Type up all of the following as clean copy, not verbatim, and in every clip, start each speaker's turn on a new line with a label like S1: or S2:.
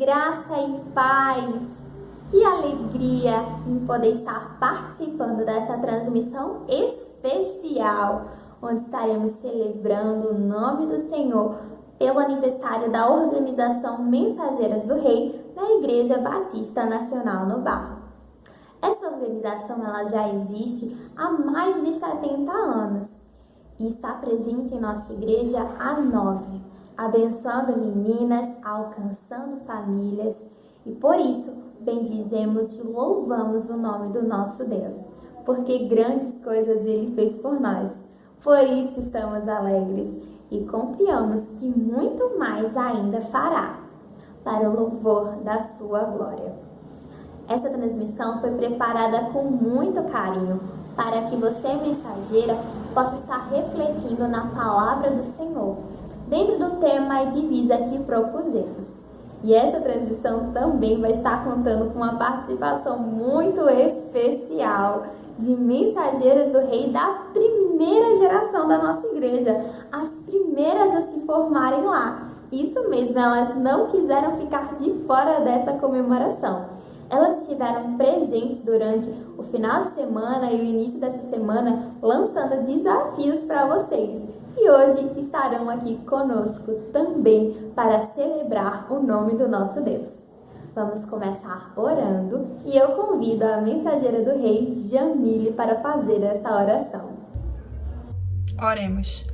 S1: Graça e paz! Que alegria em poder estar participando dessa transmissão especial, onde estaremos celebrando o nome do Senhor pelo aniversário da Organização Mensageiras do Rei na Igreja Batista Nacional no Barro. Essa organização ela já existe há mais de 70 anos e está presente em nossa igreja há 9, abençoando meninas, alcançando famílias, e por isso bendizemos e louvamos o nome do nosso Deus, porque grandes coisas Ele fez por nós. Por isso estamos alegres e confiamos que muito mais ainda fará, para o louvor da sua glória. Essa transmissão foi preparada com muito carinho para que você, mensageira, possa estar refletindo na palavra do Senhor, dentro do tema e divisa que propusemos. E essa transmissão também vai estar contando com uma participação muito especial de mensageiras do Rei da primeira geração da nossa igreja, as primeiras a se formarem lá. Isso mesmo, elas não quiseram ficar de fora dessa comemoração. Elas estiveram presentes durante o final de semana e o início dessa semana, lançando desafios para vocês. E hoje estarão aqui conosco também para celebrar o nome do nosso Deus. Vamos começar orando e eu convido a mensageira do Rei, Jamile, para fazer essa oração.
S2: Oremos.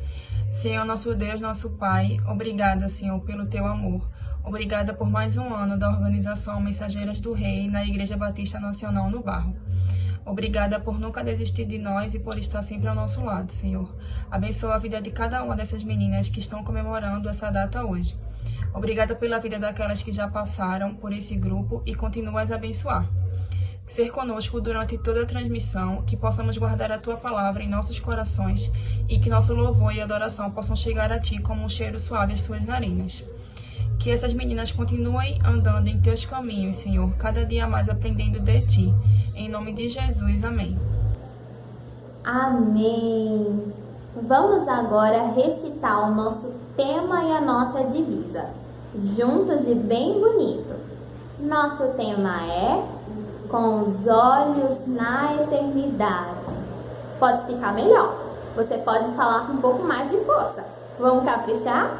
S2: Senhor, nosso Deus, nosso Pai, obrigada, Senhor, pelo teu amor. Obrigada por mais um ano da Organização Mensageiras do Rei na Igreja Batista Nacional no Barro. Obrigada por nunca desistir de nós e por estar sempre ao nosso lado, Senhor. Abençoa a vida de cada uma dessas meninas que estão comemorando essa data hoje. Obrigada pela vida daquelas que já passaram por esse grupo e continua a abençoar. Ser conosco durante toda a transmissão, que possamos guardar a Tua palavra em nossos corações e que nosso louvor e adoração possam chegar a Ti como um cheiro suave às Suas narinas. Que essas meninas continuem andando em Teus caminhos, Senhor, cada dia mais aprendendo de Ti. Em nome de Jesus, amém.
S1: Amém. Vamos agora recitar o nosso tema e a nossa divisa, juntos e bem bonito. Nosso tema é Com os Olhos na Eternidade. Pode ficar melhor. Você pode falar com um pouco mais de força. Vamos caprichar?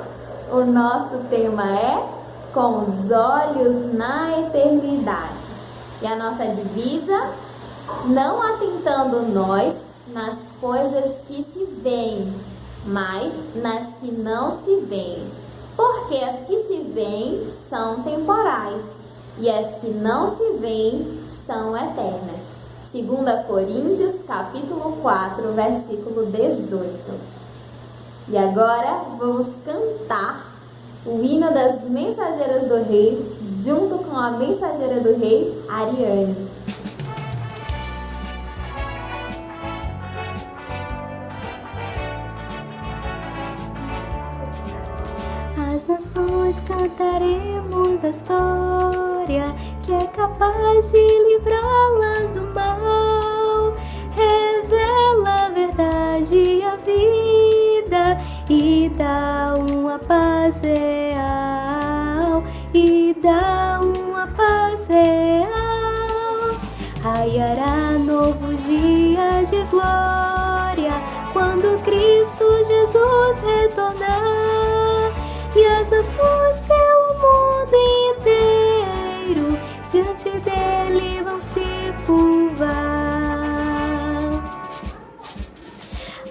S1: O nosso tema é Com os Olhos na Eternidade. E a nossa divisa, não atentando nós nas coisas que se veem, mas nas que não se veem. Porque as que se veem são temporais e as que não se veem são eternas. 2 Coríntios, capítulo 4, versículo 18. E agora vamos cantar o hino das Mensageiras do Rei, junto com a Mensageira do Rei, Ariane.
S3: As nações cantaremos a história que é capaz de livrá-las do mal. Revela a verdade e a vida e dá uma paz real, e dá uma paz real. Raiará novo dia de glória quando Cristo Jesus retornar, e as nações pelo mundo inteiro diante dele vão se curvar.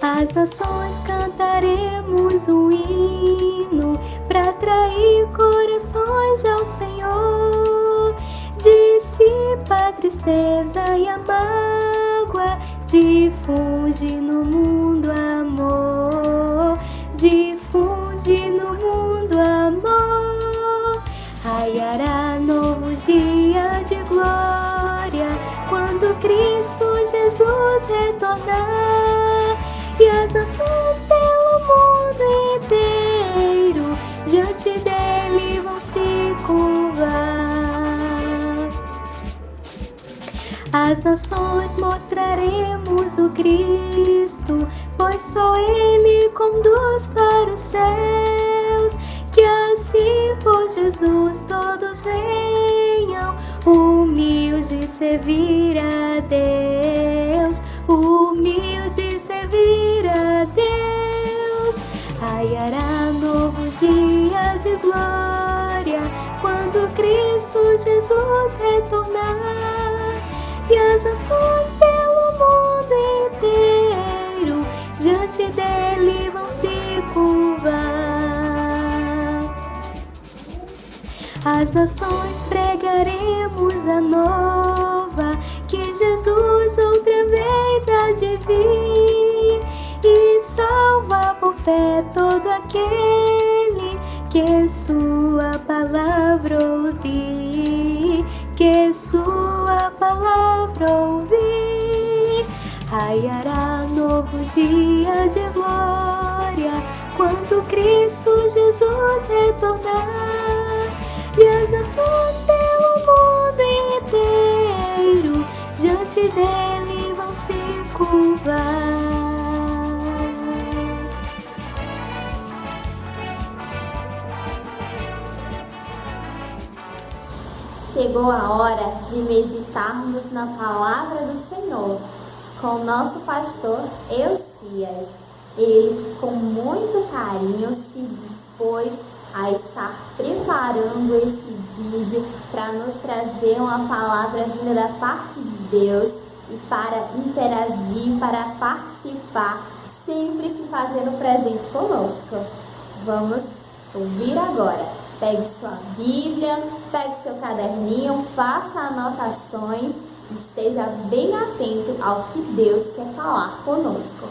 S3: As nações cantaremos um hino para atrair corações ao Senhor. Dissipa a tristeza e a mágoa, difunde no mundo amor, difunde no mundo amor. Raiará novo dia de glória quando Cristo Jesus retornar, e as nações pelo mundo inteiro diante dele vão se curvar. Às nações mostraremos o Cristo, pois só Ele conduz para os céus, que assim se por Jesus todos venham, humilde servir a Deus, humilde servir a Deus. Raiará novos dias de glória, quando Cristo Jesus retornar, e as nações pelo mundo inteiro diante dele vão se curvar. As nações pregaremos a nova, que Jesus outra vez há de vir, e salva por fé todo aquele que sua palavra ouvir, que sua palavra ouvir. Raiará novos dias de glória, quando Cristo Jesus retornar, e as nações pelo mundo inteiro diante dele vão se curvar.
S1: Chegou a hora de meditarmos na palavra do Senhor com o nosso pastor Elcias. Ele, com muito carinho, se dispôs a estar preparando esse vídeo para nos trazer uma palavra vinda da parte de Deus e para interagir, para participar, sempre se fazendo presente conosco. Vamos ouvir agora. Pegue sua Bíblia, pegue seu caderninho, faça anotações e esteja bem atento ao que Deus quer falar conosco.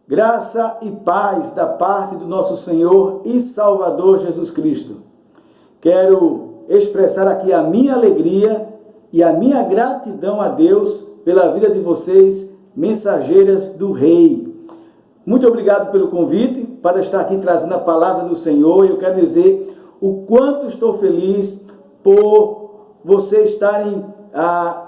S4: Graça e paz da parte do nosso Senhor e Salvador Jesus Cristo. Quero expressar aqui a minha alegria e a minha gratidão a Deus pela vida de vocês, mensageiras do Rei. Muito obrigado pelo convite para estar aqui trazendo a palavra do Senhor. Eu quero dizer o quanto estou feliz por vocês estarem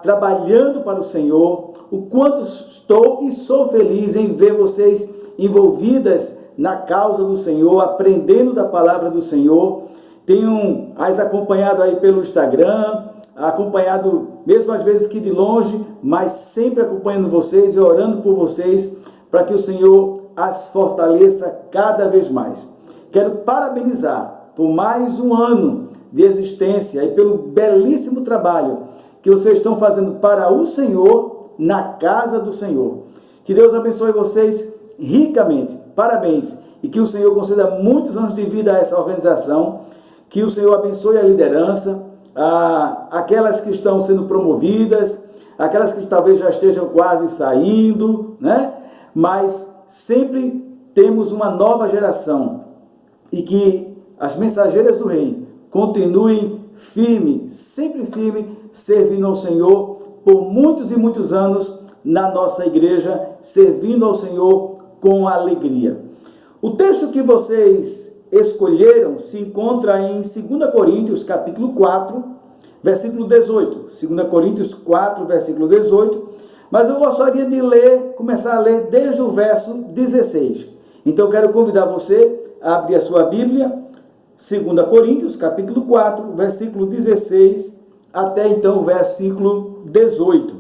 S4: trabalhando para o Senhor, o quanto estou e sou feliz em ver vocês envolvidas na causa do Senhor, aprendendo da palavra do Senhor. Tenho as acompanhado aí pelo Instagram, acompanhado mesmo às vezes que de longe, mas sempre acompanhando vocês e orando por vocês, para que o Senhor as fortaleça cada vez mais. Quero parabenizar por mais um ano de existência e pelo belíssimo trabalho que vocês estão fazendo para o Senhor na casa do Senhor. Que Deus abençoe vocês ricamente. Parabéns. E que o Senhor conceda muitos anos de vida a essa organização. Que o Senhor abençoe a liderança, aquelas que estão sendo promovidas, aquelas que talvez já estejam quase saindo, né? Mas sempre temos uma nova geração e que as mensageiras do Rei continuem firme, sempre firme, servindo ao Senhor por muitos e muitos anos na nossa igreja, servindo ao Senhor com alegria. O texto que vocês escolheram se encontra em 2 Coríntios, capítulo 4, versículo 18. 2 Coríntios 4, versículo 18. Mas eu gostaria de começar a ler desde o verso 16. Então, eu quero convidar você a abrir a sua Bíblia, 2 Coríntios, capítulo 4, versículo 16, até então o versículo 18.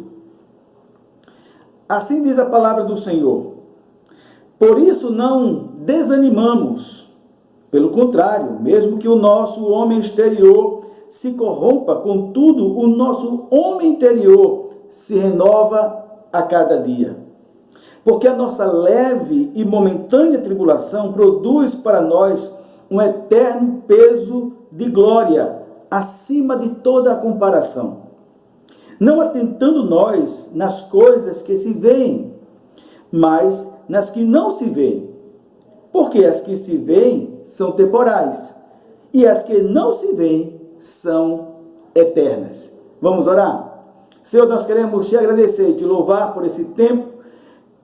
S4: Assim diz a palavra do Senhor: por isso não desanimamos, pelo contrário, mesmo que o nosso homem exterior se corrompa, contudo, o nosso homem interior se renova a cada dia. Porque a nossa leve e momentânea tribulação produz para nós um eterno peso de glória, acima de toda a comparação. Não atentando nós nas coisas que se veem, mas nas que não se veem. Porque as que se veem são temporais, e as que não se veem são eternas. Vamos orar? Senhor, nós queremos te agradecer e te louvar por esse tempo.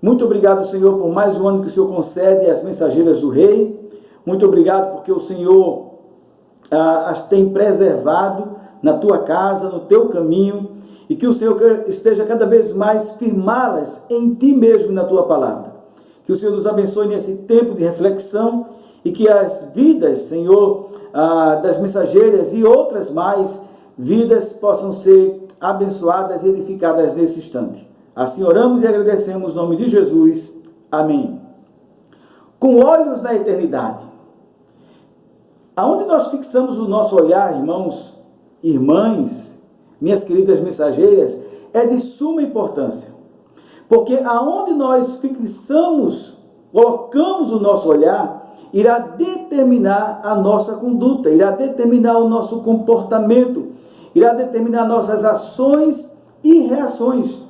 S4: Muito obrigado, Senhor, por mais um ano que o Senhor concede às mensageiras do Rei. Muito obrigado porque o Senhor as tem preservado na tua casa, no teu caminho, e que o Senhor esteja cada vez mais firmá-las em ti mesmo e na tua palavra. Que o Senhor nos abençoe nesse tempo de reflexão e que as vidas, Senhor, das mensageiras e outras mais vidas possam ser abençoadas e edificadas nesse instante. Assim oramos e agradecemos no nome de Jesus. Amém. Com olhos na eternidade. Aonde nós fixamos o nosso olhar, irmãos, irmãs, minhas queridas mensageiras, é de suma importância. Porque aonde nós fixamos, colocamos o nosso olhar, irá determinar a nossa conduta, irá determinar o nosso comportamento, irá determinar nossas ações e reações.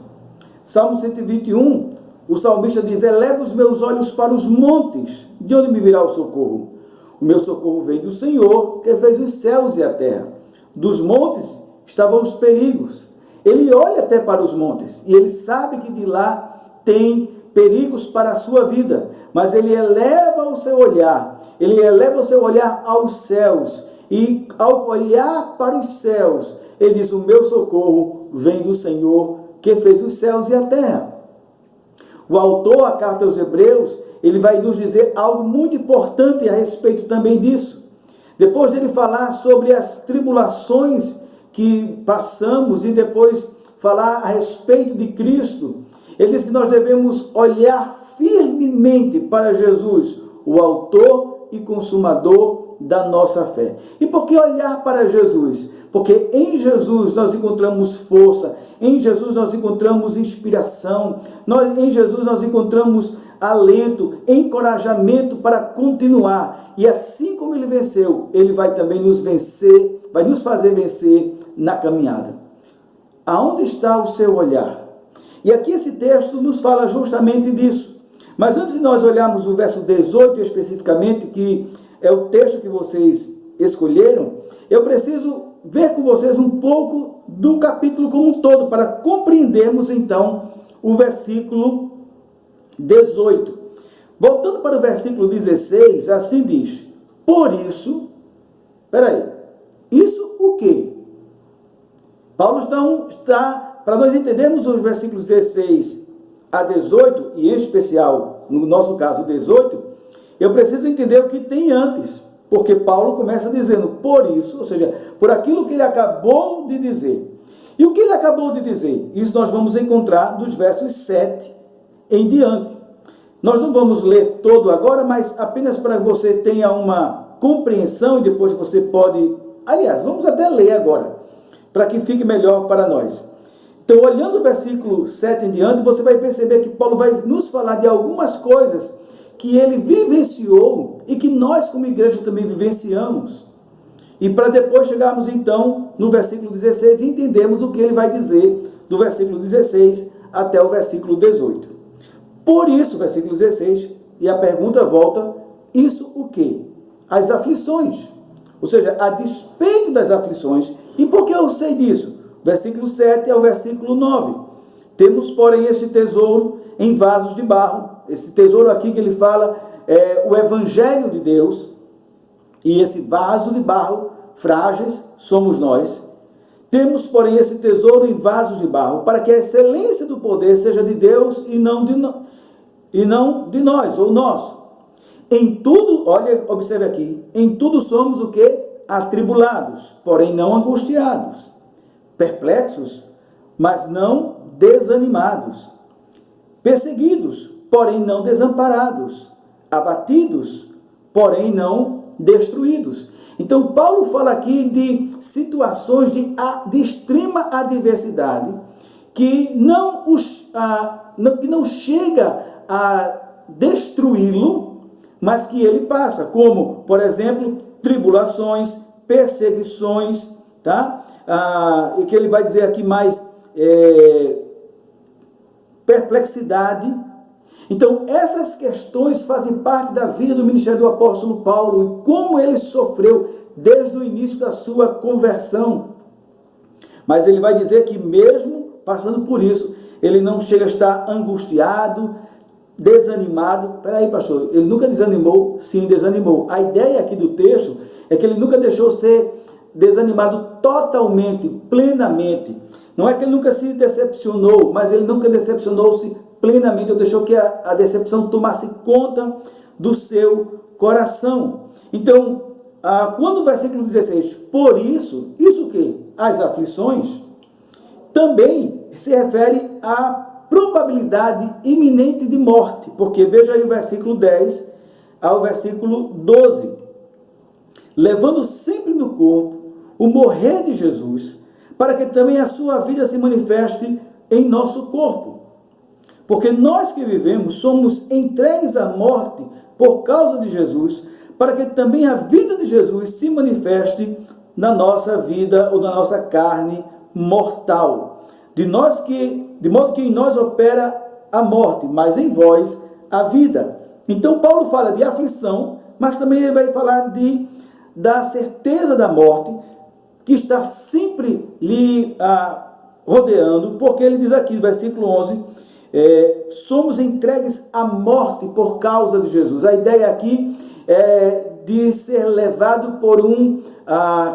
S4: Salmo 121, o salmista diz: eleva os meus olhos para os montes, de onde me virá o socorro? O meu socorro vem do Senhor, que fez os céus e a terra. Dos montes estavam os perigos. Ele olha até para os montes e ele sabe que de lá tem perigos para a sua vida, mas ele eleva o seu olhar aos céus, e ao olhar para os céus, ele diz: o meu socorro vem do Senhor, que fez os céus e a terra. O autor, a carta aos Hebreus, ele vai nos dizer algo muito importante a respeito também disso. Depois dele falar sobre as tribulações que passamos e depois falar a respeito de Cristo, ele diz que nós devemos olhar firmemente para Jesus, o autor e consumador da nossa fé. E por que olhar para Jesus? Porque em Jesus nós encontramos força, em Jesus nós encontramos inspiração, em Jesus nós encontramos alento, encorajamento para continuar. E assim como ele venceu, ele vai também nos vencer, vai nos fazer vencer na caminhada. Aonde está o seu olhar? E aqui esse texto nos fala justamente disso. Mas antes de nós olharmos o verso 18 especificamente, que é o texto que vocês escolheram, eu preciso ver com vocês um pouco do capítulo como um todo, para compreendermos então o versículo 18. Voltando para o versículo 16, assim diz: por isso, isso o quê? Paulo então está, para nós entendermos os versículos 16 a 18, e em especial, no nosso caso 18, eu preciso entender o que tem antes, porque Paulo começa dizendo por isso, ou seja, por aquilo que ele acabou de dizer. E o que ele acabou de dizer? Isso nós vamos encontrar dos versos 7 em diante. Nós não vamos ler todo agora, mas apenas para que você tenha uma compreensão e depois você pode... Aliás, vamos até ler agora, para que fique melhor para nós. Então, olhando o versículo 7 em diante, você vai perceber que Paulo vai nos falar de algumas coisas que ele vivenciou e que nós, como igreja, também vivenciamos. E para depois chegarmos, então, no versículo 16 e entendermos o que ele vai dizer do versículo 16 até o versículo 18. Por isso, versículo 16, e a pergunta volta: isso o quê? As aflições. Ou seja, a despeito das aflições. E por que eu sei disso? Versículo 7 ao versículo 9. Temos, porém, este tesouro em vasos de barro. Esse tesouro aqui que ele fala é o Evangelho de Deus. E esse vaso de barro, frágeis, somos nós. Temos, porém, esse tesouro em vasos de barro, para que a excelência do poder seja de Deus e não de nós, ou nosso. Em tudo, olha, observe aqui, em tudo somos o quê? Atribulados, porém não angustiados. Perplexos, mas não desanimados. Perseguidos, porém não desamparados. Abatidos, porém não destruídos. Então, Paulo fala aqui de situações de extrema adversidade que não chega a destruí-lo, mas que ele passa, como, por exemplo, tribulações, perseguições, tá? E que ele vai dizer aqui mais perplexidade. Então, essas questões fazem parte da vida do ministério do apóstolo Paulo e como ele sofreu desde o início da sua conversão. Mas ele vai dizer que mesmo passando por isso, ele não chega a estar angustiado, desanimado. Peraí, pastor, ele nunca desanimou? Sim, desanimou. A ideia aqui do texto é que ele nunca deixou ser desanimado totalmente, plenamente. Não é que ele nunca se decepcionou, mas ele nunca decepcionou-se plenamente, ou deixou que a decepção tomasse conta do seu coração. Então, quando o versículo 16, por isso o quê? As aflições, também se refere à probabilidade iminente de morte, porque veja aí o versículo 10 ao versículo 12. Levando sempre no corpo o morrer de Jesus, para que também a sua vida se manifeste em nosso corpo. Porque nós que vivemos somos entregues à morte por causa de Jesus, para que também a vida de Jesus se manifeste na nossa vida ou na nossa carne mortal. De modo que em nós opera a morte, mas em vós a vida. Então Paulo fala de aflição, mas também ele vai falar da certeza da morte, que está sempre lhe rodeando, porque ele diz aqui no versículo 11, somos entregues à morte por causa de Jesus. A ideia aqui é de ser levado por um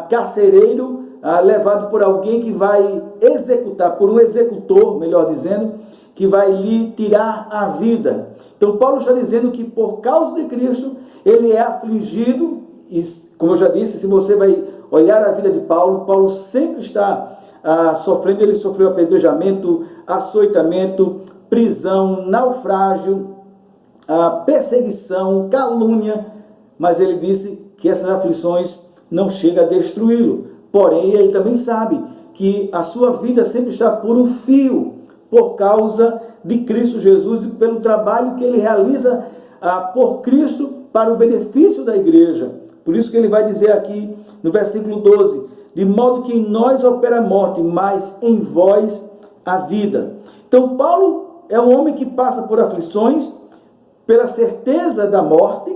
S4: carcereiro, levado por alguém que vai executar, por um executor, melhor dizendo, que vai lhe tirar a vida. Então Paulo está dizendo que por causa de Cristo, ele é afligido, e como eu já disse, se você vai olhar a vida de Paulo, Paulo sempre está sofrendo, ele sofreu apedrejamento, açoitamento, prisão, naufrágio, perseguição, calúnia, mas ele disse que essas aflições não chegam a destruí-lo. Porém, ele também sabe que a sua vida sempre está por um fio, por causa de Cristo Jesus e pelo trabalho que ele realiza por Cristo para o benefício da igreja. Por isso que ele vai dizer aqui no versículo 12, de modo que em nós opera a morte, mas em vós a vida. Então Paulo é um homem que passa por aflições, pela certeza da morte,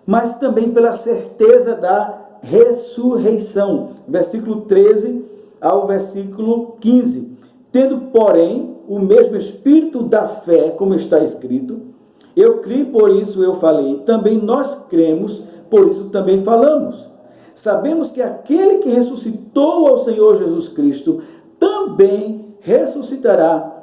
S4: mas também pela certeza da ressurreição. Versículo 13 ao versículo 15. Tendo, porém, o mesmo espírito da fé, como está escrito, eu criei, por isso eu falei, também nós cremos, por isso também falamos. Sabemos que aquele que ressuscitou ao Senhor Jesus Cristo, também ressuscitará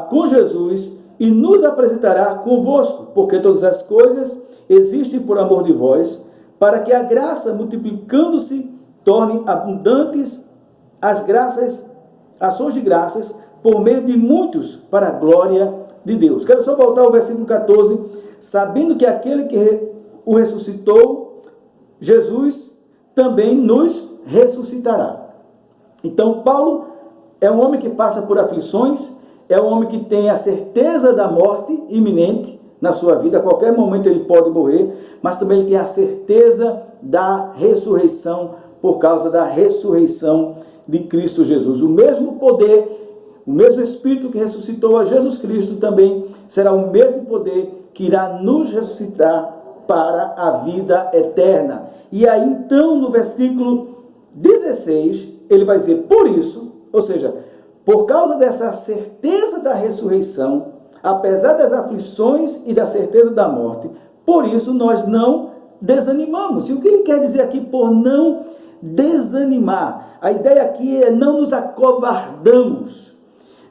S4: com Jesus e nos apresentará convosco, porque todas as coisas existem por amor de vós, para que a graça, multiplicando-se, torne abundantes as ações de graças, por meio de muitos, para a glória de Deus. Quero só voltar ao versículo 14, sabendo que aquele que o ressuscitou, Jesus, também nos ressuscitará. Então, Paulo é um homem que passa por aflições, é um homem que tem a certeza da morte iminente na sua vida, a qualquer momento ele pode morrer, mas também ele tem a certeza da ressurreição, por causa da ressurreição de Cristo Jesus. O mesmo poder, o mesmo Espírito que ressuscitou a Jesus Cristo também será o mesmo poder que irá nos ressuscitar para a vida eterna. E aí então no versículo 16, ele vai dizer, por isso, ou seja, por causa dessa certeza da ressurreição, apesar das aflições e da certeza da morte, por isso nós não desanimamos. E o que ele quer dizer aqui por não desanimar? A ideia aqui é não nos acovardamos,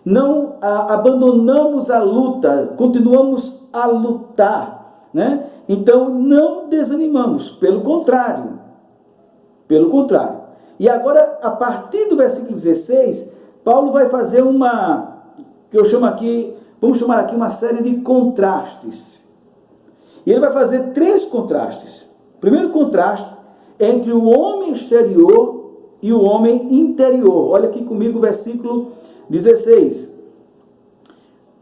S4: não abandonamos a luta, continuamos a lutar, né? Então não desanimamos, pelo contrário. Pelo contrário. E agora, a partir do versículo 16, Paulo vai fazer que eu chamo aqui, vamos chamar aqui uma série de contrastes. E ele vai fazer 3 contrastes. O primeiro contraste é entre o homem exterior e o homem interior. Olha aqui comigo o versículo 16.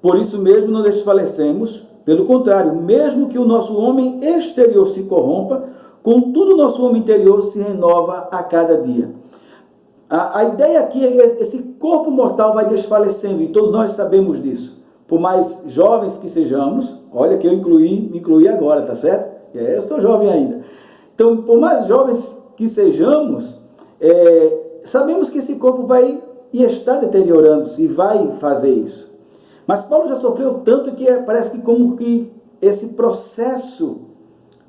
S4: Por isso mesmo não desfalecemos, pelo contrário, mesmo que o nosso homem exterior se corrompa, contudo o nosso homem interior se renova a cada dia. A ideia aqui é que esse corpo mortal vai desfalecendo, e todos nós sabemos disso. Por mais jovens que sejamos, olha que eu incluí agora, tá certo? Eu sou jovem ainda. Então, por mais jovens que sejamos, sabemos que esse corpo vai e está deteriorando-se e vai fazer isso. Mas Paulo já sofreu tanto que parece que como que esse processo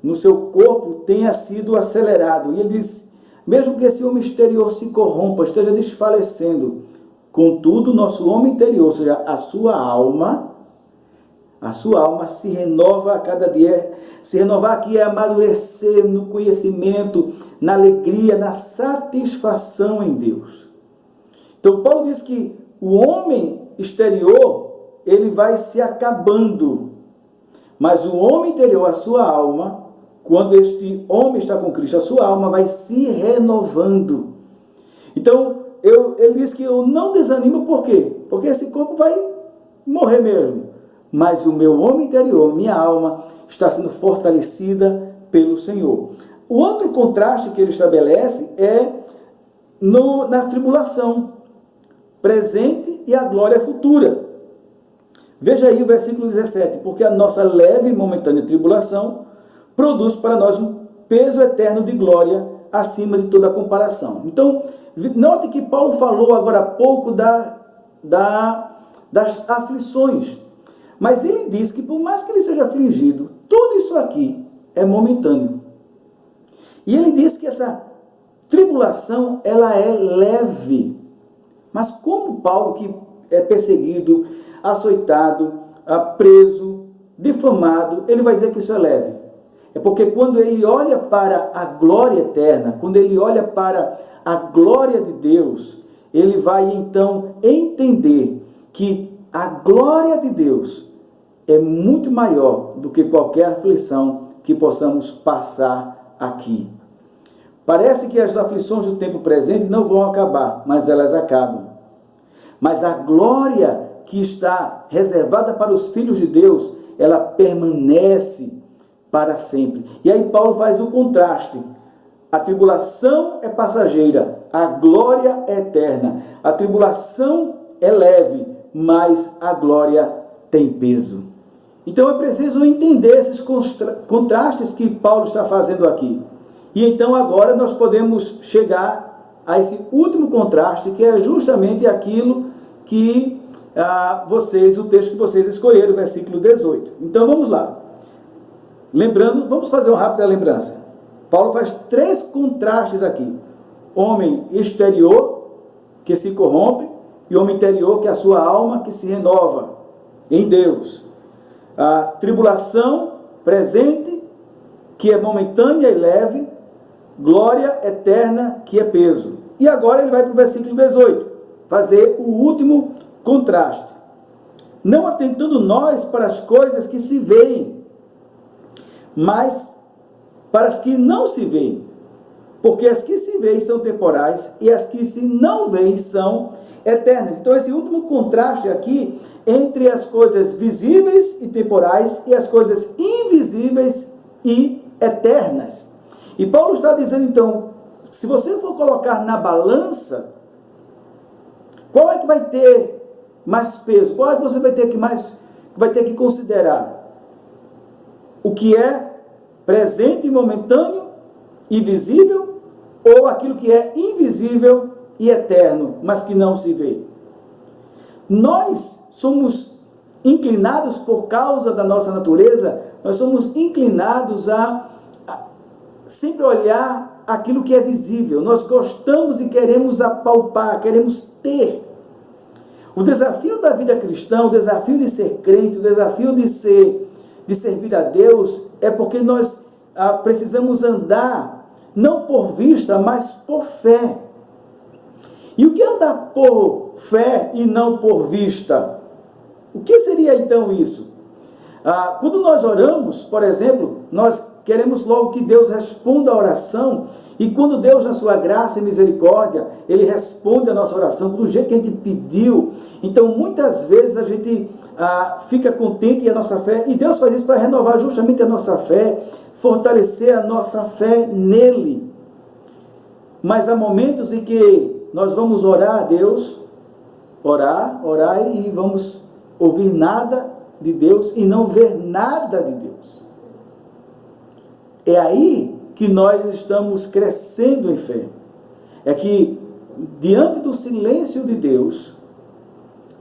S4: no seu corpo tenha sido acelerado. E ele diz, mesmo que esse homem exterior se corrompa, esteja desfalecendo, contudo, nosso homem interior, ou seja, a sua alma, A sua alma se renova a cada dia. Se renovar aqui é amadurecer no conhecimento, na alegria, na satisfação em Deus. Então Paulo diz que o homem exterior, ele vai se acabando. Mas o homem interior, a sua alma, quando este homem está com Cristo, a sua alma vai se renovando. Então, ele diz que eu não desanimo, por quê? Porque esse corpo vai morrer mesmo. Mas o meu homem interior, minha alma, está sendo fortalecida pelo Senhor. O outro contraste que ele estabelece é na tribulação presente e a glória futura. Veja aí o versículo 17. Porque a nossa leve e momentânea tribulação produz para nós um peso eterno de glória acima de toda comparação. Então, note que Paulo falou agora há pouco das aflições. Mas ele diz que por mais que ele seja afligido, tudo isso aqui é momentâneo. E ele diz que essa tribulação, ela é leve. Mas como Paulo, que é perseguido, açoitado, preso, difamado, ele vai dizer que isso é leve? É porque quando ele olha para a glória eterna, quando ele olha para a glória de Deus, ele vai então entender que a glória de Deus é muito maior do que qualquer aflição que possamos passar aqui. Parece que as aflições do tempo presente não vão acabar, mas elas acabam. Mas a glória que está reservada para os filhos de Deus, ela permanece para sempre. E aí Paulo faz o contraste. A tribulação é passageira, a glória é eterna. A tribulação é leve, mas a glória tem peso. Então é preciso entender esses contrastes que Paulo está fazendo aqui. E então agora nós podemos chegar a esse último contraste, que é justamente aquilo que o texto que vocês escolheram, o versículo 18. Então vamos lá. Lembrando, vamos fazer uma rápida lembrança. Paulo faz 3 contrastes aqui. Homem exterior, que se corrompe, e homem interior, que é a sua alma, que se renova em Deus. A tribulação presente, que é momentânea e leve, glória eterna, que é peso. E agora ele vai para o versículo 18, fazer o último contraste. Não atentando nós para as coisas que se veem, mas para as que não se veem. Porque as que se veem são temporais e as que se não veem são eternas. Então esse último contraste aqui entre as coisas visíveis e temporais e as coisas invisíveis e eternas. E Paulo está dizendo então, se você for colocar na balança, qual é que vai ter mais peso? Qual é que você vai ter que considerar? O que é presente e momentâneo e visível, ou aquilo que é invisível e eterno, mas que não se vê? Nós somos inclinados, por causa da nossa natureza, nós somos inclinados a sempre olhar aquilo que é visível. Nós gostamos e queremos apalpar, queremos ter. O desafio da vida cristã, o desafio de ser crente, o desafio de servir a Deus, é porque nós precisamos andar, não por vista, mas por fé. E o que é andar por fé e não por vista? O que seria então isso? Quando nós oramos, por exemplo, nós queremos logo que Deus responda a oração, e quando Deus, na sua graça e misericórdia, Ele responde a nossa oração do jeito que a gente pediu, então muitas vezes a gente fica contente e a nossa fé, e Deus faz isso para renovar justamente a nossa fé, fortalecer a nossa fé nele. Mas há momentos em que nós vamos orar a Deus, orar e vamos ouvir nada de Deus e não ver nada de Deus. É aí que nós estamos crescendo em fé. É que, diante do silêncio de Deus,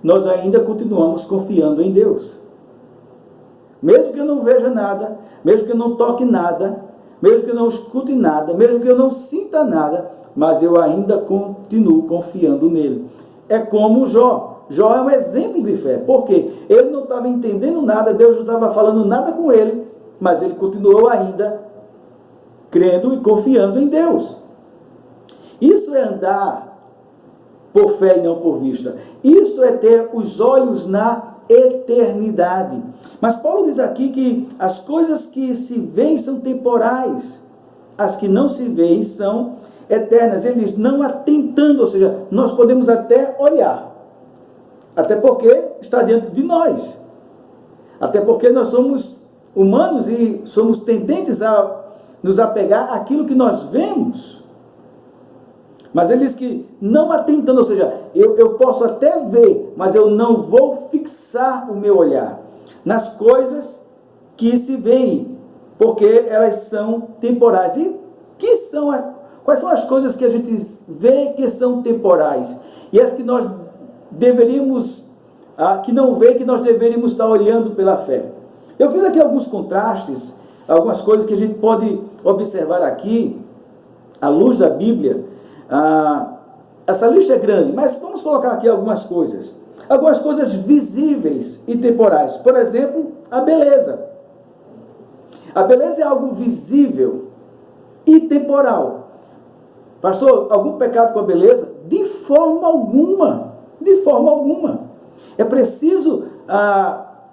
S4: nós ainda continuamos confiando em Deus. Mesmo que eu não veja nada, mesmo que eu não toque nada, mesmo que eu não escute nada, mesmo que eu não sinta nada, mas eu ainda continuo confiando nele. É como Jó. Jó é um exemplo de fé. Por quê? Ele não estava entendendo nada, Deus não estava falando nada com ele, mas ele continuou ainda crendo e confiando em Deus. Isso é andar por fé e não por vista. Isso é ter os olhos na eternidade. Mas Paulo diz aqui que as coisas que se veem são temporais, as que não se veem são eternas. Ele diz, não atentando, ou seja, nós podemos até olhar, até porque está diante de nós, até porque nós somos humanos e somos tendentes a nos apegar àquilo que nós vemos. Mas ele diz que não atentando, ou seja, eu posso até ver, mas eu não vou fixar o meu olhar nas coisas que se veem, porque elas são temporais. E quais são as coisas que a gente vê que são temporais? E as que nós deveríamos, que não vê, que nós deveríamos estar olhando pela fé. Eu fiz aqui alguns contrastes, algumas coisas que a gente pode observar aqui, à luz da Bíblia. Essa lista é grande, mas vamos colocar aqui algumas coisas. Algumas coisas visíveis e temporais. Por exemplo, a beleza. A beleza é algo visível e temporal. Pastor, algum pecado com a beleza? De forma alguma. De forma alguma. É preciso,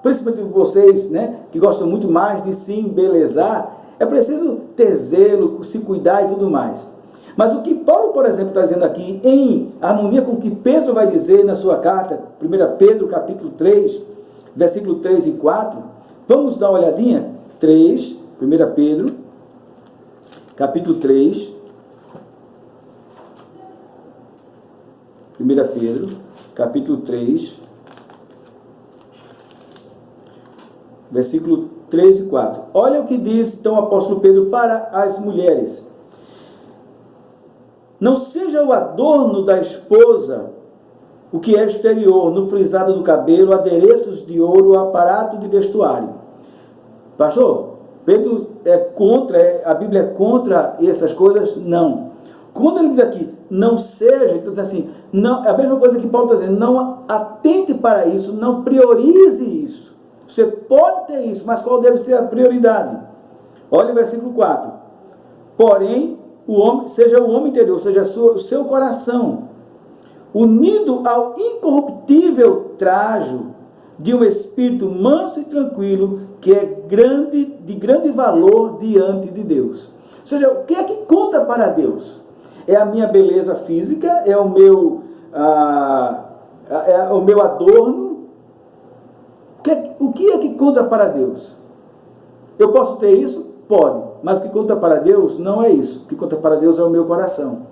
S4: principalmente vocês, né, que gostam muito mais de se embelezar, é preciso ter zelo, se cuidar e tudo mais. Mas o que Paulo, por exemplo, está dizendo aqui, em harmonia com o que Pedro vai dizer na sua carta, 1 Pedro, capítulo 3, versículo 3 e 4, vamos dar uma olhadinha? 3, 1 Pedro, capítulo 3, 1 Pedro, capítulo 3, versículo 3 e 4. Olha o que diz, então, o apóstolo Pedro para as mulheres. Não seja o adorno da esposa o que é exterior, no frisado do cabelo, adereços de ouro, aparato de vestuário. Pastor, Pedro é contra, a Bíblia é contra essas coisas? Não. Quando ele diz aqui, não seja, então diz assim, não, é a mesma coisa que Paulo está dizendo, não atente para isso, não priorize isso. Você pode ter isso, mas qual deve ser a prioridade? Olha o versículo 4. Porém, seja o homem interior, seja o seu coração, unido ao incorruptível trajo de um espírito manso e tranquilo, que é de grande valor diante de Deus. Ou seja, o que é que conta para Deus? É a minha beleza física? É o meu adorno? O que é que conta para Deus? Eu posso ter isso? Pode. Mas o que conta para Deus não é isso. O que conta para Deus é o meu coração.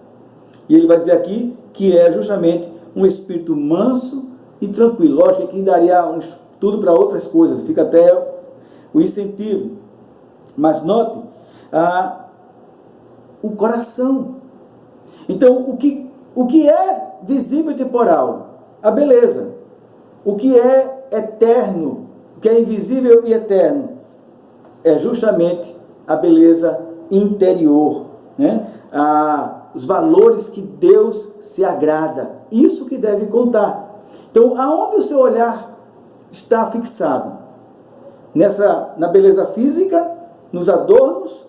S4: E ele vai dizer aqui que é justamente um espírito manso e tranquilo. Lógico que aqui daria tudo para outras coisas. Fica até o incentivo. Mas note o coração. Então, o que é visível e temporal? A beleza. O que é eterno, o que é invisível e eterno, é justamente a beleza interior, né? Os valores que Deus se agrada. Isso que deve contar. Então, aonde o seu olhar está fixado? Na beleza física, nos adornos,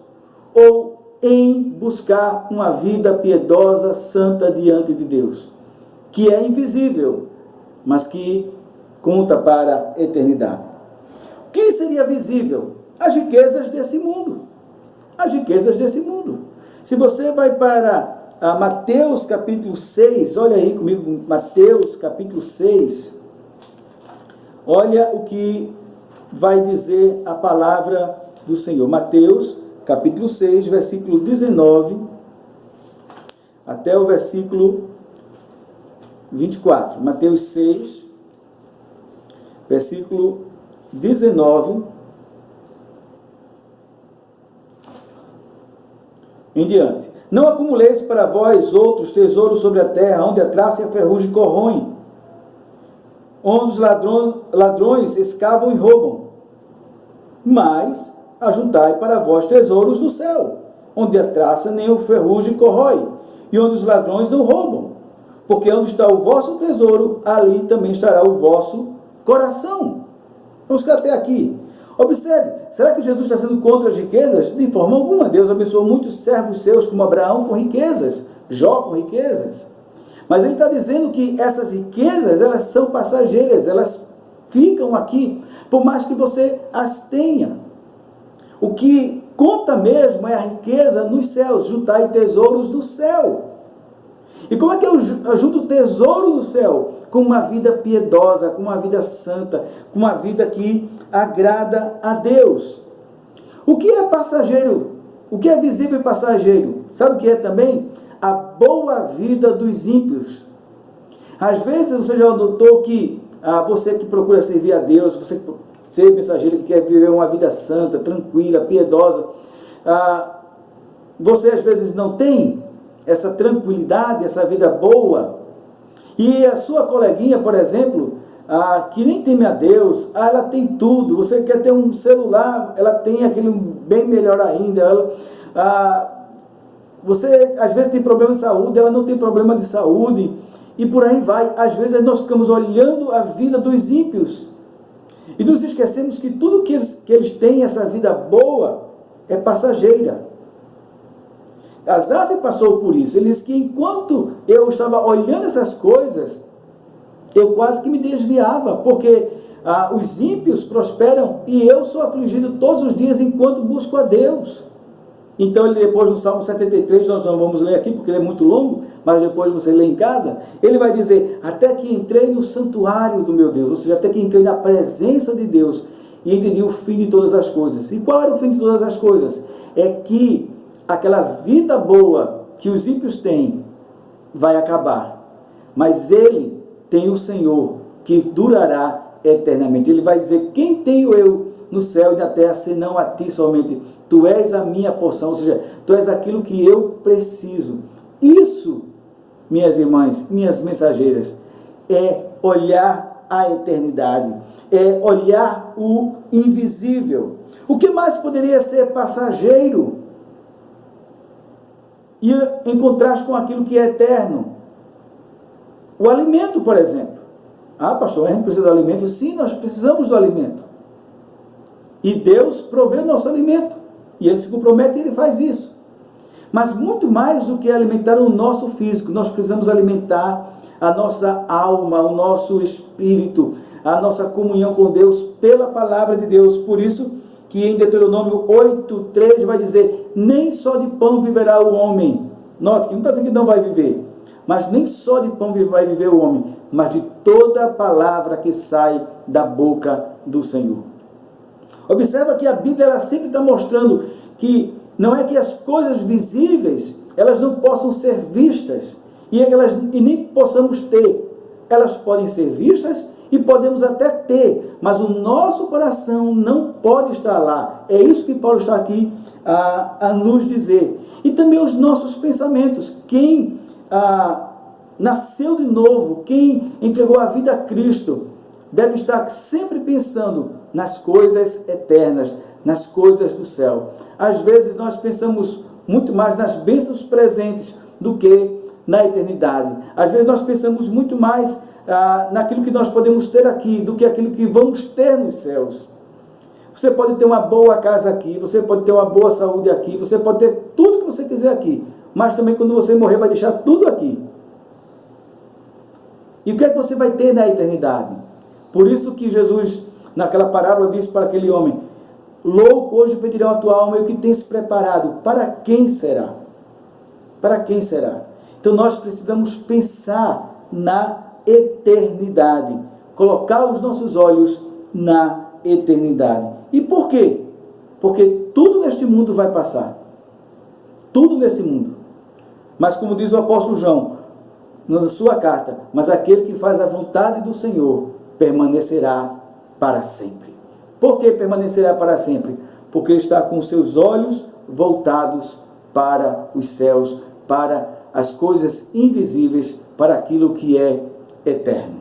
S4: ou em buscar uma vida piedosa, santa diante de Deus, que é invisível, mas que conta para a eternidade. O que seria visível? As riquezas desse mundo. As riquezas desse mundo. Se você vai para Mateus capítulo 6, olha aí comigo, Mateus capítulo 6, olha o que vai dizer a palavra do Senhor. Mateus capítulo 6, versículo 19 até o versículo 24. Mateus 6, versículo 19 em diante. Não acumuleis para vós outros tesouros sobre a terra, onde a traça e a ferrugem corroem, onde os ladrões escavam e roubam. Mas ajuntai para vós tesouros no céu, onde a traça nem a ferrugem corrói, e onde os ladrões não roubam. Porque onde está o vosso tesouro, ali também estará o vosso coração. Vamos ficar até aqui. Observe, será que Jesus está sendo contra as riquezas? De forma alguma. Deus abençoou muitos servos seus, como Abraão, com riquezas, Jó com riquezas. Mas ele está dizendo que essas riquezas, elas são passageiras, elas ficam aqui, por mais que você as tenha. O que conta mesmo é a riqueza nos céus, juntai tesouros do céu. E como é que eu junto tesouro do céu? Com uma vida piedosa, com uma vida santa, com uma vida que agrada a Deus. O que é passageiro? O que é visível e passageiro? Sabe o que é também? A boa vida dos ímpios. Às vezes você já notou que você que procura servir a Deus, você que ser mensageiro, que quer viver uma vida santa, tranquila, piedosa, você às vezes não tem essa tranquilidade, essa vida boa, e a sua coleguinha, por exemplo, que nem teme a Deus, ela tem tudo. Você quer ter um celular, ela tem aquele bem melhor ainda. Você às vezes tem problema de saúde, ela não tem problema de saúde, e por aí vai. Às vezes nós ficamos olhando a vida dos ímpios e nos esquecemos que tudo que eles têm, essa vida boa, é passageira. Asaf passou por isso. Ele disse que enquanto eu estava olhando essas coisas, eu quase que me desviava, porque os ímpios prosperam e eu sou afligido todos os dias enquanto busco a Deus. Então, ele depois no Salmo 73, nós não vamos ler aqui porque ele é muito longo, mas depois você lê em casa, ele vai dizer: até que entrei no santuário do meu Deus, ou seja, até que entrei na presença de Deus e entendi o fim de todas as coisas. E qual era o fim de todas as coisas? É que aquela vida boa que os ímpios têm vai acabar, mas ele tem o Senhor que durará eternamente. Ele vai dizer: quem tenho eu no céu e na terra, senão a ti somente? Tu és a minha porção, ou seja, tu és aquilo que eu preciso. Isso, minhas irmãs, minhas mensageiras, é olhar a eternidade, é olhar o invisível. O que mais poderia ser passageiro e em contraste com aquilo que é eterno? O alimento, por exemplo. Pastor, a gente precisa do alimento? Sim, nós precisamos do alimento. E Deus provê o nosso alimento. E Ele se compromete e Ele faz isso. Mas muito mais do que alimentar o nosso físico, nós precisamos alimentar a nossa alma, o nosso espírito, a nossa comunhão com Deus pela palavra de Deus. Por isso que em Deuteronômio 8:3 vai dizer: nem só de pão viverá o homem. Note que não está dizendo que não vai viver, mas nem só de pão vai viver o homem, mas de toda a palavra que sai da boca do Senhor. Observa que a Bíblia ela sempre está mostrando que não é que as coisas visíveis elas não possam ser vistas e nem possamos ter. Elas podem ser vistas e podemos até ter, mas o nosso coração não pode estar lá. É isso que Paulo está aqui a nos dizer. E também os nossos pensamentos. Quem nasceu de novo, quem entregou a vida a Cristo, deve estar sempre pensando nas coisas eternas, nas coisas do céu. Às vezes nós pensamos muito mais nas bênçãos presentes do que na eternidade. Às vezes nós pensamos muito mais naquilo que nós podemos ter aqui do que aquilo que vamos ter nos céus. Você pode ter uma boa casa aqui, você pode ter uma boa saúde aqui, você pode ter tudo que você quiser aqui, mas também quando você morrer vai deixar tudo aqui. E o que é que você vai ter na eternidade? Por isso que Jesus, naquela parábola, disse para aquele homem: louco, hoje pedirão a tua alma, e o que tens preparado, para quem será? Para quem será? Então nós precisamos pensar na eternidade, colocar os nossos olhos na eternidade. E por quê? Porque tudo neste mundo vai passar. Tudo nesse mundo. Mas como diz o apóstolo João, na sua carta: mas aquele que faz a vontade do Senhor permanecerá para sempre. Por que permanecerá para sempre? Porque está com seus olhos voltados para os céus, para as coisas invisíveis, para aquilo que é eterno.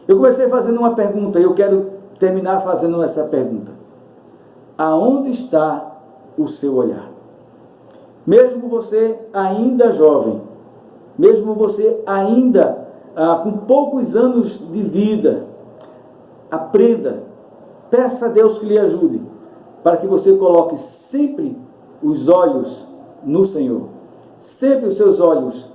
S4: Eu comecei fazendo uma pergunta e eu quero terminar fazendo essa pergunta: aonde está o seu olhar? Mesmo você ainda jovem, mesmo você ainda com poucos anos de vida, aprenda, peça a Deus que lhe ajude, para que você coloque sempre os olhos no Senhor, sempre os seus olhos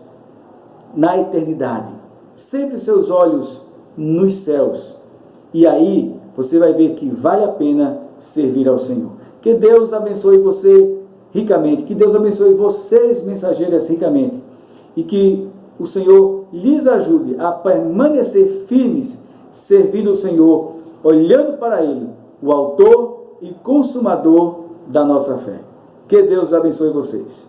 S4: na eternidade, sempre os seus olhos nos céus. E aí você vai ver que vale a pena servir ao Senhor. Que Deus abençoe você ricamente, que Deus abençoe vocês, mensageiras, ricamente, e que o Senhor lhes ajude a permanecer firmes, servindo o Senhor, olhando para Ele, o autor e consumador da nossa fé. Que Deus abençoe vocês.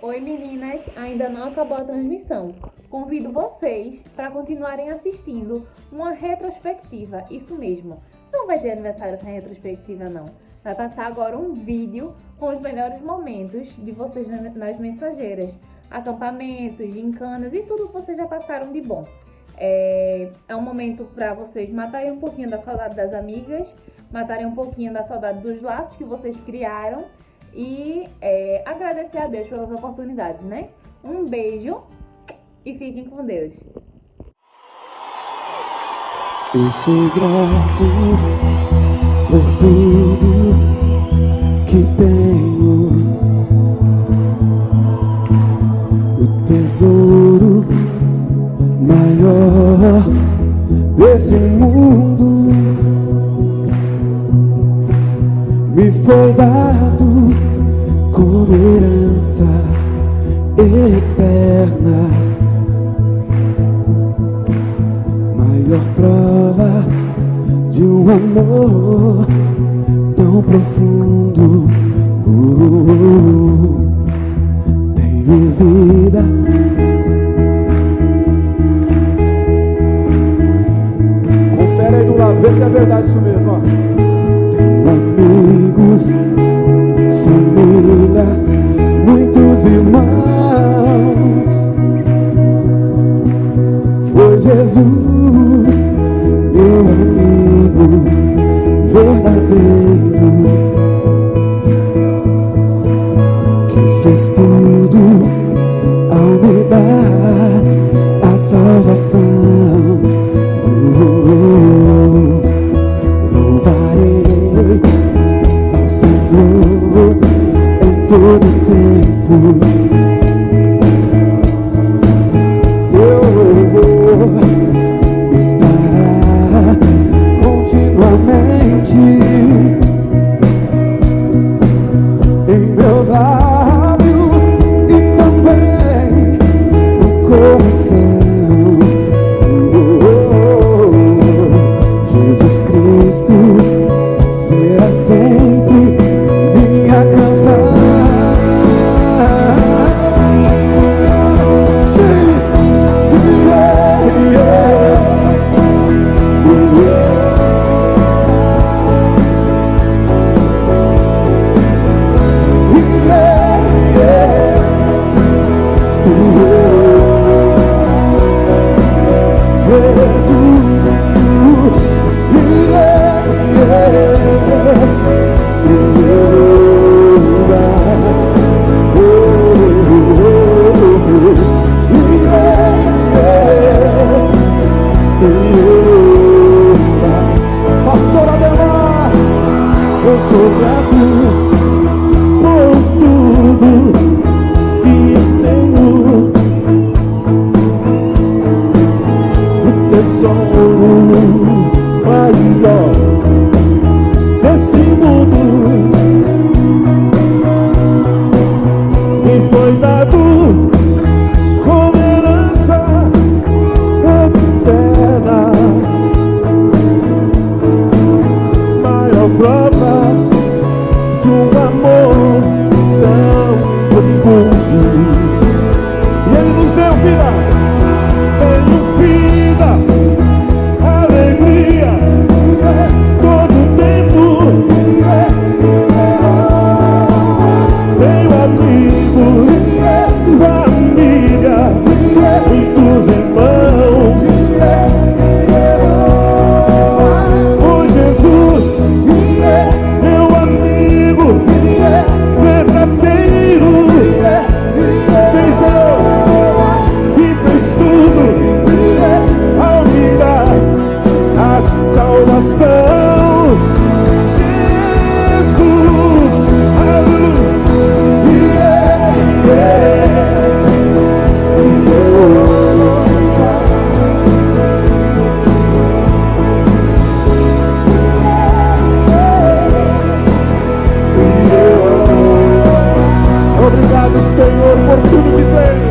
S5: Oi meninas, ainda não acabou a transmissão. Convido vocês para continuarem assistindo uma retrospectiva, isso mesmo. Não vai ter aniversário sem retrospectiva não. Vai passar agora um vídeo com os melhores momentos de vocês nas mensageiras. Acampamentos, gincanas e tudo que vocês já passaram de bom. É um momento para vocês matarem um pouquinho da saudade das amigas, matarem um pouquinho da saudade dos laços que vocês criaram e agradecer a Deus pelas oportunidades, né? Um beijo e fiquem com Deus.
S6: Eu sou grato por tudo que tenho, o tesouro maior desse mundo me foi dado como herança eterna, maior prova de um amor tão profundo. Tenho vida, confere aí do lado, vê se é verdade isso mesmo, ó. Tenho amigos, família, muitos irmãos. Foi Jesus, meu amigo verdadeiro, que fez tudo ao me dar a salvação. Louvarei ao Senhor em todo tempo. Seu louvor estará continuamente em meus lábios e também no coração. Jesus Cristo será sempre minha canção. Pastor Ademar, eu sou grato por tudo que eu tenho, o tesouro maior desse mundo me foi dado como herança eterna, maior prova de um amor tão profundo. E Ele nos deu vida, tenho vida, alegria, todo tempo. Tenho amigos, Senhor, tudo que tem.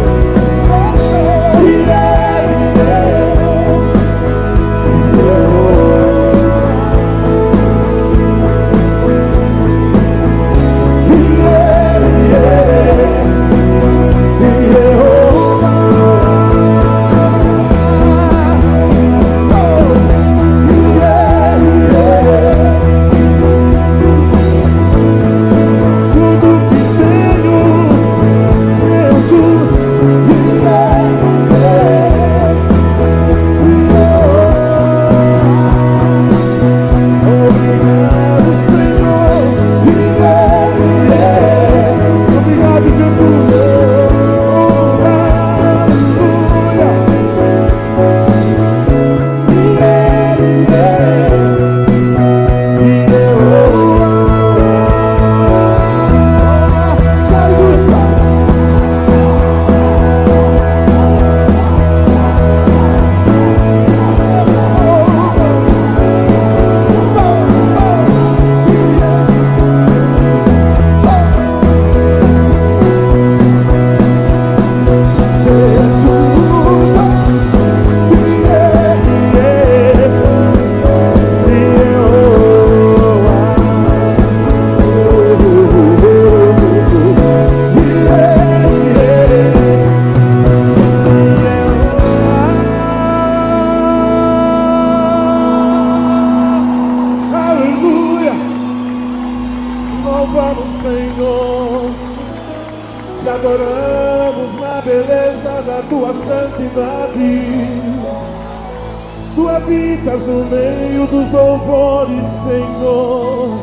S6: Tu habitas no meio dos louvores, Senhor.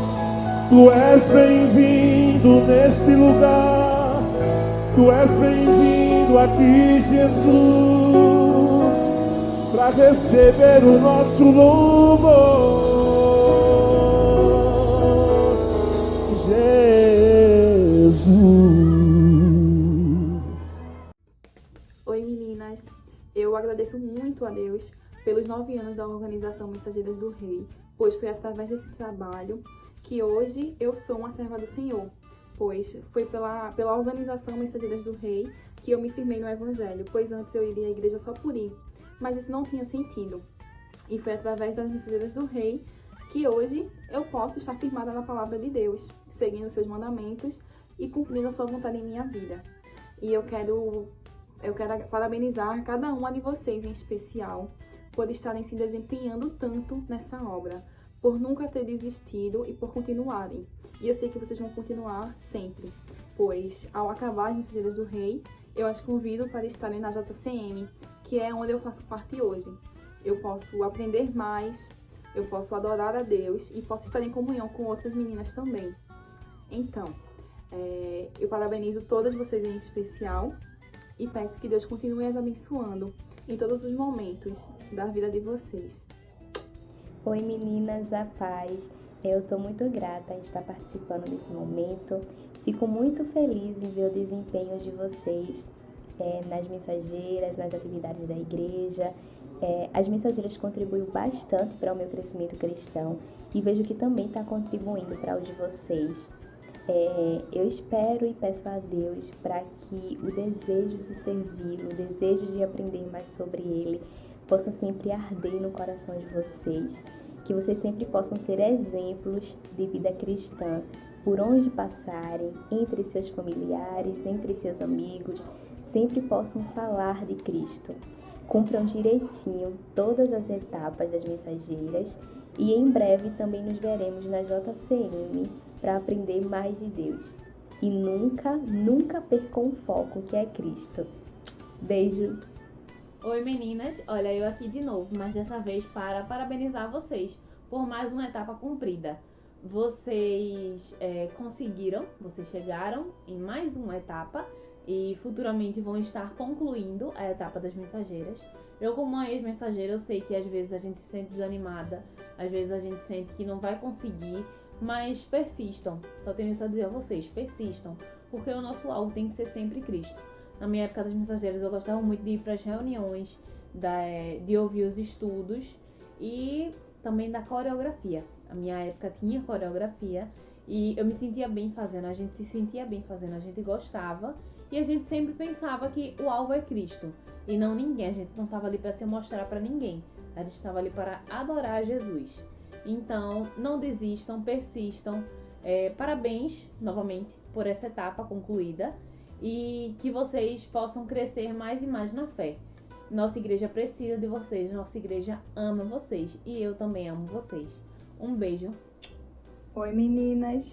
S6: Tu és bem-vindo neste lugar. Tu és bem-vindo aqui, Jesus, para receber o nosso louvor, Jesus.
S2: Oi, meninas. Eu agradeço muito a Deus pelos 9 anos da organização Mensageiras do Rei, pois foi através desse trabalho que hoje eu sou uma serva do Senhor, pois foi pela organização Mensageiras do Rei que eu me firmei no Evangelho, pois antes eu iria à igreja só por ir, mas isso não tinha sentido. E foi através das Mensageiras do Rei que hoje eu posso estar firmada na palavra de Deus, seguindo seus mandamentos e cumprindo a sua vontade em minha vida. E eu quero parabenizar cada uma de vocês em especial por estarem se desempenhando tanto nessa obra, por nunca ter desistido e por continuarem. E eu sei que vocês vão continuar sempre, pois ao acabar as Mensageiras do Rei, eu as convido para estarem na JCM, que é onde eu faço parte hoje. Eu posso aprender mais, eu posso adorar a Deus e posso estar em comunhão com outras meninas também. Então, eu parabenizo todas vocês em especial e peço que Deus continue as abençoando em todos os momentos da vida de vocês.
S3: Oi meninas, a paz. Eu estou muito grata em estar participando desse momento. Fico muito feliz em ver o desempenho de vocês nas mensageiras, nas atividades da igreja. As mensageiras contribuem bastante para o meu crescimento cristão e vejo que também está contribuindo para o de vocês. Eu espero e peço a Deus para que o desejo de servi-lo, o desejo de aprender mais sobre Ele, possa sempre arder no coração de vocês, que vocês sempre possam ser exemplos de vida cristã, por onde passarem, entre seus familiares, entre seus amigos, sempre possam falar de Cristo. Cumpram direitinho todas as etapas das mensageiras e em breve também nos veremos na JCM para aprender mais de Deus. E nunca percam o foco que é Cristo. Beijo!
S5: Oi meninas, olha eu aqui de novo, mas dessa vez para parabenizar vocês por mais uma etapa cumprida. Vocês conseguiram, vocês chegaram em mais uma etapa e futuramente vão estar concluindo a etapa das mensageiras. Eu, como uma ex-mensageira, eu sei que às vezes a gente se sente desanimada, às vezes a gente sente que não vai conseguir, mas persistam. Só tenho isso a dizer a vocês, persistam, porque o nosso alvo tem que ser sempre Cristo. Na minha época das mensageiras eu gostava muito de ir para as reuniões, de ouvir os estudos e também da coreografia. A minha época tinha coreografia e eu me sentia bem fazendo, a gente se sentia bem fazendo, a gente gostava e a gente sempre pensava que o alvo é Cristo e não ninguém. A gente não estava ali para se mostrar para ninguém, a gente estava ali para adorar Jesus. Então, não desistam, persistam. Parabéns, novamente, por essa etapa concluída e que vocês possam crescer mais e mais na fé. Nossa igreja precisa de vocês, nossa igreja ama vocês e eu também amo vocês. Um beijo.
S2: Oi meninas,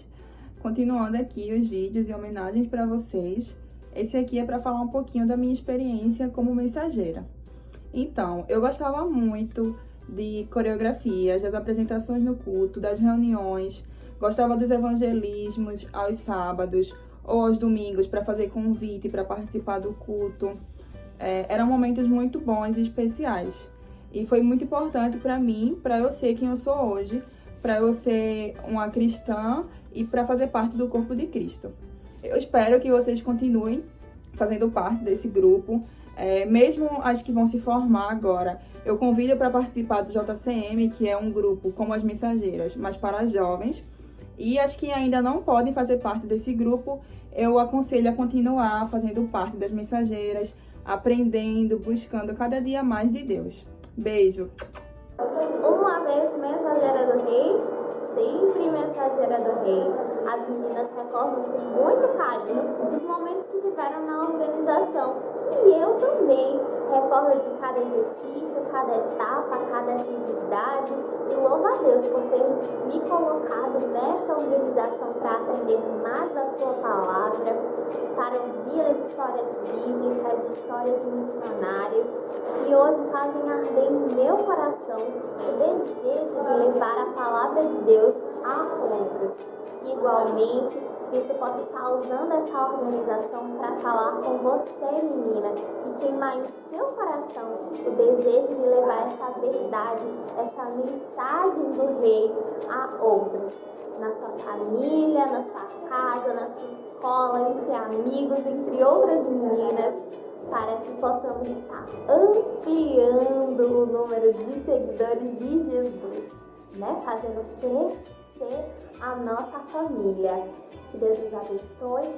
S2: continuando aqui os vídeos e homenagens para vocês. Esse aqui é para falar um pouquinho da minha experiência como mensageira. Então, eu gostava muito de coreografias, das apresentações no culto, das reuniões, gostava dos evangelismos aos sábados ou aos domingos para fazer convite para participar do culto. Eram momentos muito bons e especiais. E foi muito importante para mim, para eu ser quem eu sou hoje, para eu ser uma cristã e para fazer parte do corpo de Cristo. Eu espero que vocês continuem fazendo parte desse grupo, mesmo as que vão se formar agora. Eu convido para participar do JCM, que é um grupo como as mensageiras, mas para jovens. E as que ainda não podem fazer parte desse grupo, eu aconselho a continuar fazendo parte das mensageiras, aprendendo, buscando cada dia mais de Deus. Beijo!
S1: Uma vez mensageira do rei, sempre mensageira do rei. As meninas recordam com muito carinho os momentos que tiveram na organização. E eu também recordo de cada exercício, cada etapa, cada atividade. E louvo a Deus por ter me colocado nessa organização para aprender mais da sua palavra, para ouvir as histórias bíblicas, as histórias missionárias, que hoje fazem arder em meu coração o desejo de levar a palavra de Deus a outros. Igualmente, Cristo pode estar usando essa organização para falar com você, menina, e queimar em seu coração o desejo de levar essa verdade, essa mensagem do Rei a outros. Na sua família, na sua casa, na sua escola, entre amigos, entre outras meninas, para que possamos estar ampliando o número de seguidores de Jesus, né? Fazendo crescer a nossa família. Que Deus os abençoe,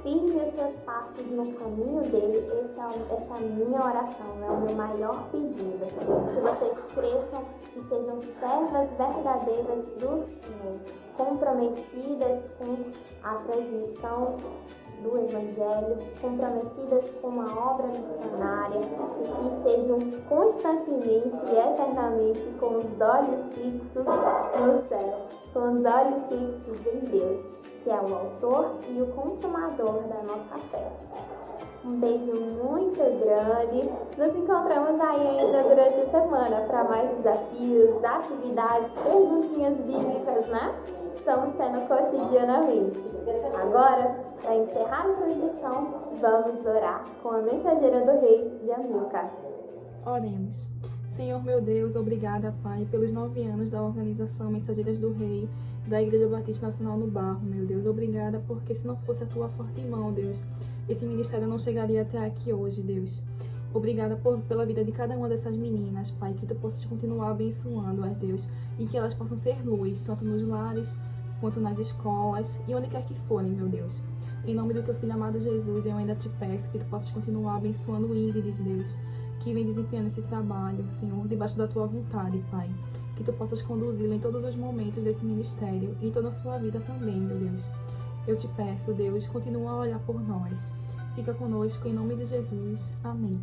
S1: firme os seus passos no caminho dele. Essa é a minha oração, é o meu maior pedido. Que vocês cresçam e sejam servas verdadeiras do Senhor, comprometidas com a transmissão do Evangelho, comprometidas com uma obra missionária e que estejam constantemente e eternamente com os olhos fixos no céu, com os olhos fixos em Deus, que é o autor e o consumador da nossa fé. Um beijo muito grande. Nos encontramos aí ainda durante a semana para mais desafios, atividades, perguntinhas bíblicas, né? Estamos sendo cotidianamente. Agora, para encerrar a transmissão, vamos orar com a mensageira do rei, Jamilca.
S2: Oremos. Senhor meu Deus, obrigada, Pai, pelos 9 anos da organização Mensageiras do Rei, da Igreja Batista Nacional no Barro, meu Deus. Obrigada, porque se não fosse a tua forte mão, Deus, esse ministério não chegaria até aqui hoje, Deus. Obrigada pela vida de cada uma dessas meninas, Pai, que tu possas continuar abençoando-as, Deus, e que elas possam ser luz, tanto nos lares, quanto nas escolas, e onde quer que forem, meu Deus. Em nome do teu Filho amado Jesus, eu ainda te peço que tu possas continuar abençoando o Ingrid, Deus, que vem desempenhando esse trabalho, Senhor, debaixo da tua vontade, Pai. Que tu possas conduzi-la em todos os momentos desse ministério e em toda a sua vida também, meu Deus. Eu te peço, Deus, continua a olhar por nós. Fica conosco, em nome de Jesus. Amém.